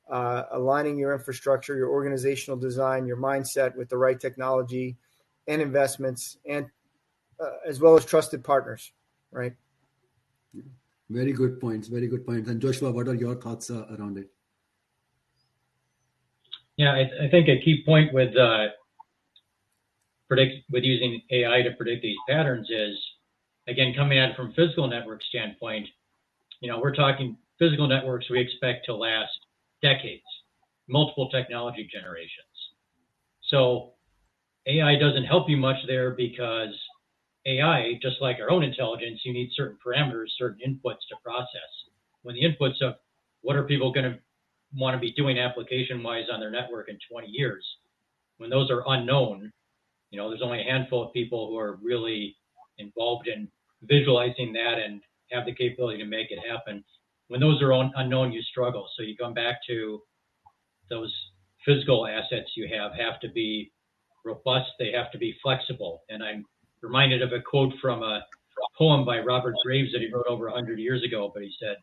aligning your infrastructure, your organizational design, your mindset with the right technology and investments, and as well as trusted partners, right? Very good points. Very good points. And Joshua, what are your thoughts around it? Yeah, I think a key point with using AI to predict these patterns is, again, coming at it from a physical network standpoint, we're talking physical networks we expect to last decades, multiple technology generations. So AI doesn't help you much there, because AI, just like our own intelligence, you need certain parameters, certain inputs to process. When the inputs of what are people going to want to be doing application-wise on their network in 20 years, when those are unknown, there's only a handful of people who are really involved in visualizing that and have the capability to make it happen. When those are unknown, you struggle. So you come back to those physical assets you have to be robust. They have to be flexible. And I'm reminded of a quote from a poem by Robert Graves that he wrote over 100 years ago, but he said,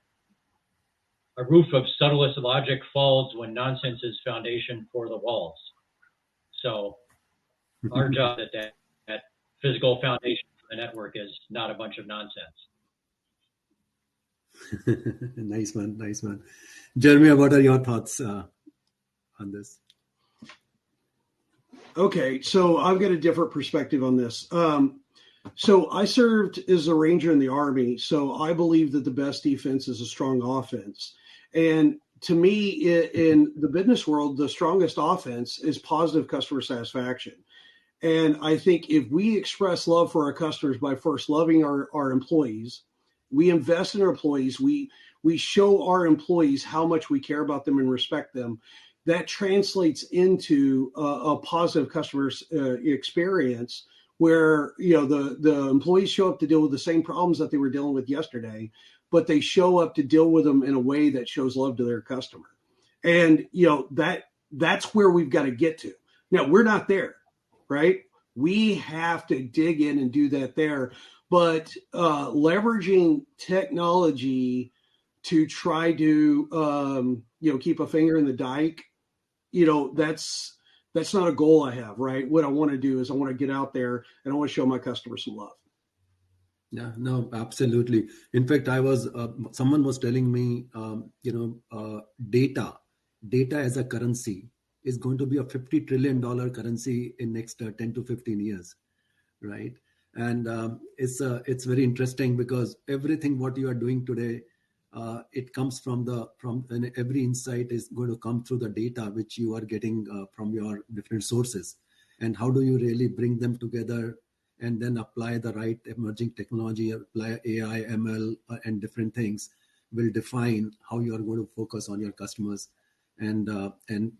"A roof of subtlest logic falls when nonsense is foundation for the walls." So our job at that physical foundation for the network is not a bunch of nonsense. Nice one. Jeremy, what are your thoughts on this? Okay, so I've got a different perspective on this. So I served as a Ranger in the Army, so I believe that the best defense is a strong offense. And to me, in the business world, the strongest offense is positive customer satisfaction. And I think if we express love for our customers by first loving our employees, we invest in our employees, we show our employees how much we care about them and respect them, that translates into a positive customer experience, where the employees show up to deal with the same problems that they were dealing with yesterday, but they show up to deal with them in a way that shows love to their customer. And that's where we've got to get to. Now, we're not there, right? We have to dig in and do that there. But leveraging technology to try to keep a finger in the dike, that's not a goal I have, right? What I want to do is I want to get out there and I want to show my customers some love. Yeah, no, absolutely. In fact, someone was telling me, data as a currency is going to be a $50 trillion currency in next 10 to 15 years, right? And it's very interesting because everything what you are doing today, it comes and every insight is going to come through the data which you are getting from your different sources. And how do you really bring them together and then apply the right emerging technology, apply AI, ML, and different things will define how you are going to focus on your customers and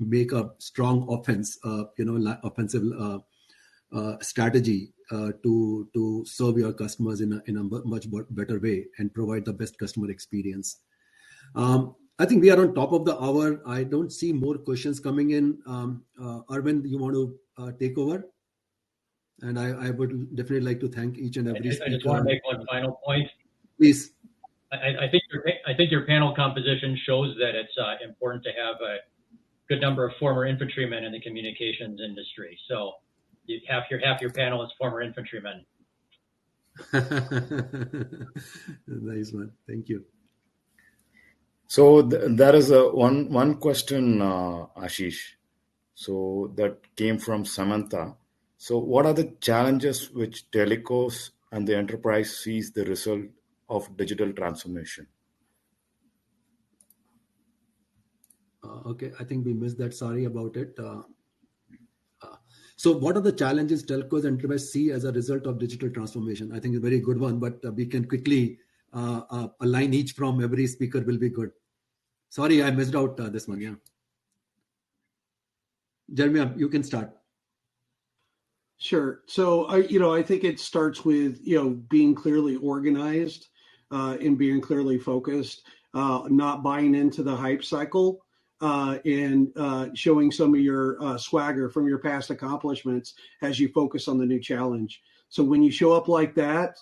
make a strong offensive strategy to serve your customers in a much better way and provide the best customer experience. I think we are on top of the hour. I don't see more questions coming in. Arvind, you want to take over? And I would definitely like to thank each and every speaker. I just want to make one final point. Please. I think your panel composition shows that it's important to have a good number of former infantrymen in the communications industry. So half your panel is former infantrymen. Nice one. Thank you. So there is one question, Ashish. So that came from Samantha. So what are the challenges which telecos and the enterprise sees the result of digital transformation? Okay, I think we missed that. Sorry about it. So what are the challenges telcos and enterprise see as a result of digital transformation? I think it's a very good one, but we can quickly align each from every speaker will be good. Sorry, I missed out this one. Yeah. Jeremy, you can start. Sure. So I think it starts with being clearly organized and being clearly focused, not buying into the hype cycle, and showing some of your swagger from your past accomplishments as you focus on the new challenge. So when you show up like that,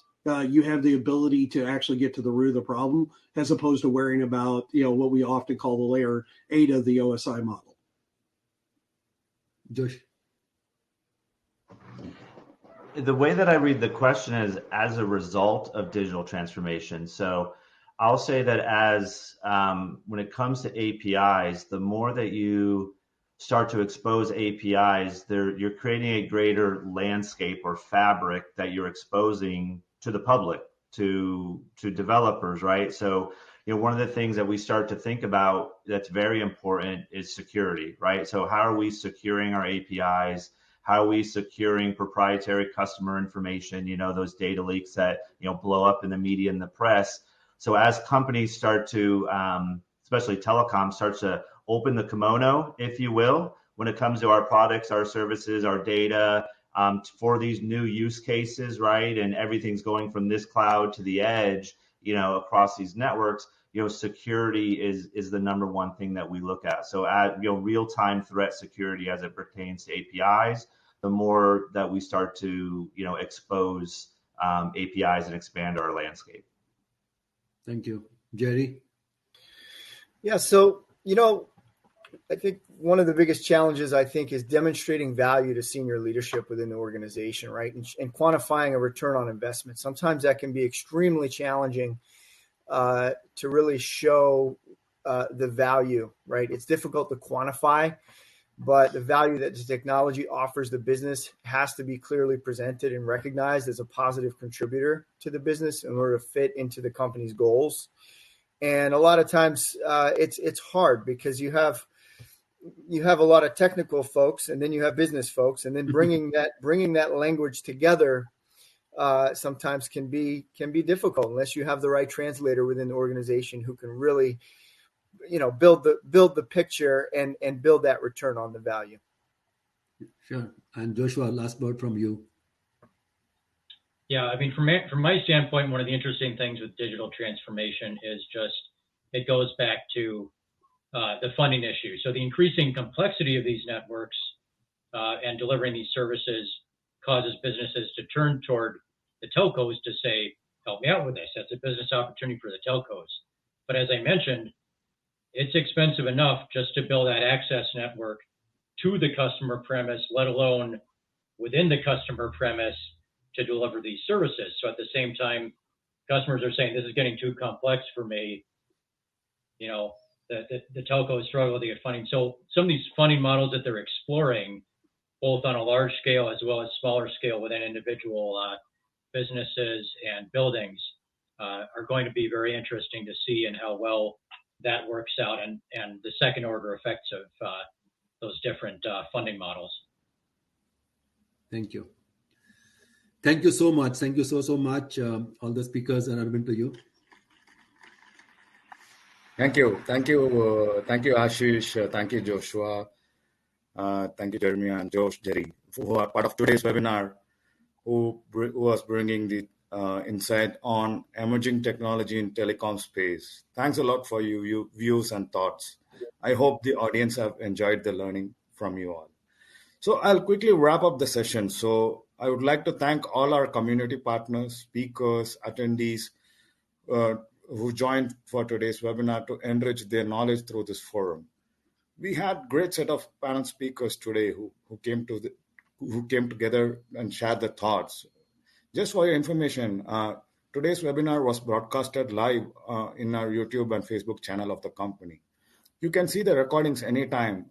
you have the ability to actually get to the root of the problem, as opposed to worrying about what we often call the layer 8 of the OSI model. Josh. The way that I read the question is as a result of digital transformation. So I'll say that as when it comes to APIs, the more that you start to expose APIs, you're creating a greater landscape or fabric that you're exposing to the public, to developers, right? So one of the things that we start to think about that's very important is security, right? So how are we securing our APIs? How are we securing proprietary customer information, those data leaks that, blow up in the media and the press. So as companies start to, especially telecom, starts to open the kimono, if you will, when it comes to our products, our services, our data, for these new use cases, right? And everything's going from this cloud to the edge, across these networks, security is the number one thing that we look at. So real-time threat security as it pertains to APIs, the more that we start to, expose APIs and expand our landscape. Thank you. Jerry? Yeah, so, I think one of the biggest challenges, is demonstrating value to senior leadership within the organization, right? And quantifying a return on investment. Sometimes that can be extremely challenging to really show the value, right? It's difficult to quantify, but the value that the technology offers the business has to be clearly presented and recognized as a positive contributor to the business in order to fit into the company's goals. And a lot of times it's hard because you have a lot of technical folks and then you have business folks, and then bringing that language together sometimes can be difficult unless you have the right translator within the organization who can really, build the picture and build that return on the value. Sure. And Joshua, last word from you. Yeah, I mean, from my standpoint, one of the interesting things with digital transformation is just it goes back to the funding issue. So the increasing complexity of these networks and delivering these services causes businesses to turn toward the telcos to say, help me out with this. That's a business opportunity for the telcos. But as I mentioned, it's expensive enough just to build that access network to the customer premise, let alone within the customer premise to deliver these services. So at the same time, customers are saying, this is getting too complex for me. You know, the telcos struggle to get funding. So some of these funding models that they're exploring, both on a large scale as well as smaller scale within individual businesses and buildings, are going to be very interesting to see and how well that works out and the second order effects of those different funding models. Thank you. Thank you so much. Thank you so much, all the speakers, and Arvind, to you. Thank you, Ashish. Thank you, Joshua. Thank you, Jeremy and Jerry, who are part of today's webinar, who was bringing the insight on emerging technology in telecom space. Thanks a lot for your views and thoughts. I hope the audience have enjoyed the learning from you all. So I'll quickly wrap up the session. So I would like to thank all our community partners, speakers, attendees who joined for today's webinar to enrich their knowledge through this forum. We had great set of panel speakers today who came together and shared their thoughts. Just for your information, today's webinar was broadcasted live in our YouTube and Facebook channel of the company. You can see the recordings anytime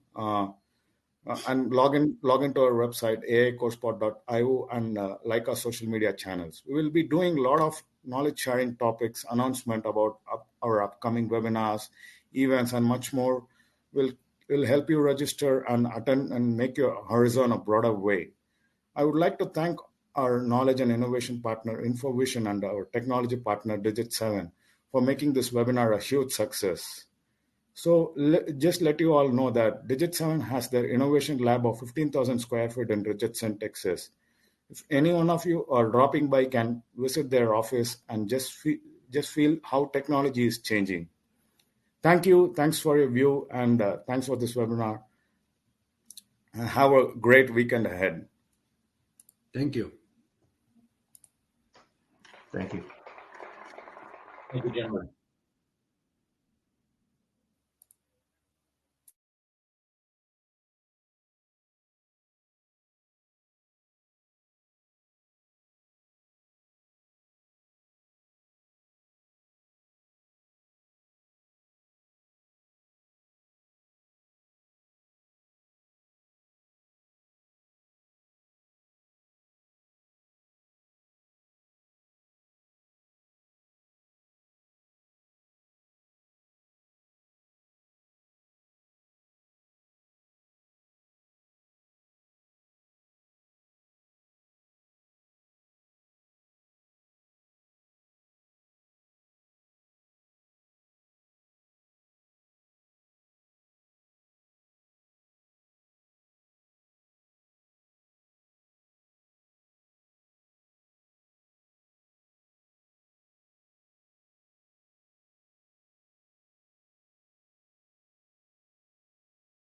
and log into our website, aicourspot.io, and like our social media channels. We will be doing a lot of knowledge sharing topics, announcement about our upcoming webinars, events, and much more. Will help you register and attend and make your horizon a broader way. I would like to thank our knowledge and innovation partner, InfoVision, and our technology partner, Digit7, for making this webinar a huge success. So just let you all know that Digit7 has their innovation lab of 15,000 square feet in Richardson, Texas. If any one of you are dropping by, can visit their office and just feel how technology is changing. Thank you. Thanks for your view, and thanks for this webinar. Have a great weekend ahead. Thank you. Thank you. Thank you, gentlemen.